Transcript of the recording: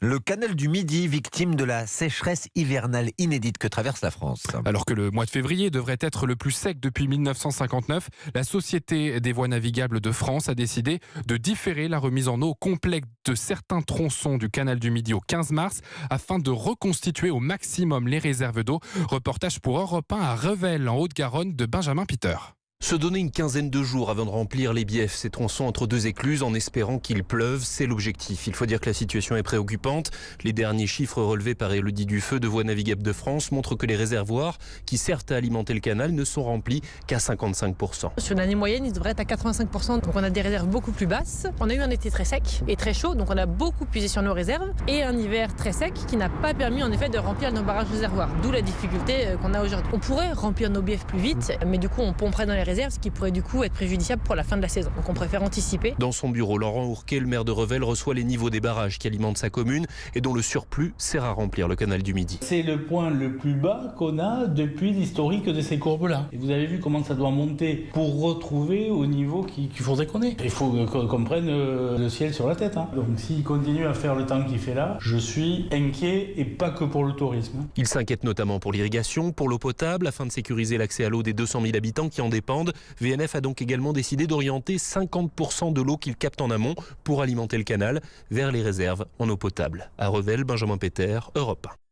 Le canal du Midi, victime de la sécheresse hivernale inédite que traverse la France. Alors que le mois de février devrait être le plus sec depuis 1959, la Société des voies navigables de France a décidé de différer la remise en eau complète de certains tronçons du canal du Midi au 15 mars afin de reconstituer au maximum les réserves d'eau. Reportage pour Europe 1 à Revel, en Haute-Garonne, de Benjamin Peter. Se donner une quinzaine de jours avant de remplir les biefs, ces tronçons entre deux écluses en espérant qu'il pleuve, c'est l'objectif. Il faut dire que la situation est préoccupante. Les derniers chiffres relevés par Élodie Dufeu de Voies navigables de France montrent que les réservoirs qui servent à alimenter le canal ne sont remplis qu'à 55%. Sur l'année moyenne, ils devraient être à 85%. Donc on a des réserves beaucoup plus basses. On a eu un été très sec et très chaud, donc on a beaucoup puisé sur nos réserves. Et un hiver très sec qui n'a pas permis en effet de remplir nos barrages réservoirs. D'où la difficulté qu'on a aujourd'hui. On pourrait remplir nos biefs plus vite, mais du coup on pomperait dans les réserves, ce qui pourrait du coup être préjudiciable pour la fin de la saison. Donc on préfère anticiper. Dans son bureau, Laurent Ourquet, le maire de Revel, reçoit les niveaux des barrages qui alimentent sa commune et dont le surplus sert à remplir le canal du Midi. C'est le point le plus bas qu'on a depuis l'historique de ces courbes-là. Et vous avez vu comment ça doit monter pour retrouver au niveau qu'il faudrait qu'on ait. Il faut qu'on prenne le ciel sur la tête. Donc s'il continue à faire le temps qu'il fait là, je suis inquiet et pas que pour le tourisme. Il s'inquiète notamment pour l'irrigation, pour l'eau potable, afin de sécuriser l'accès à l'eau des 200 000 habitants qui en dépendent. VNF a donc également décidé d'orienter 50% de l'eau qu'il capte en amont pour alimenter le canal vers les réserves en eau potable. À Revel, Benjamin Peter, Europe 1.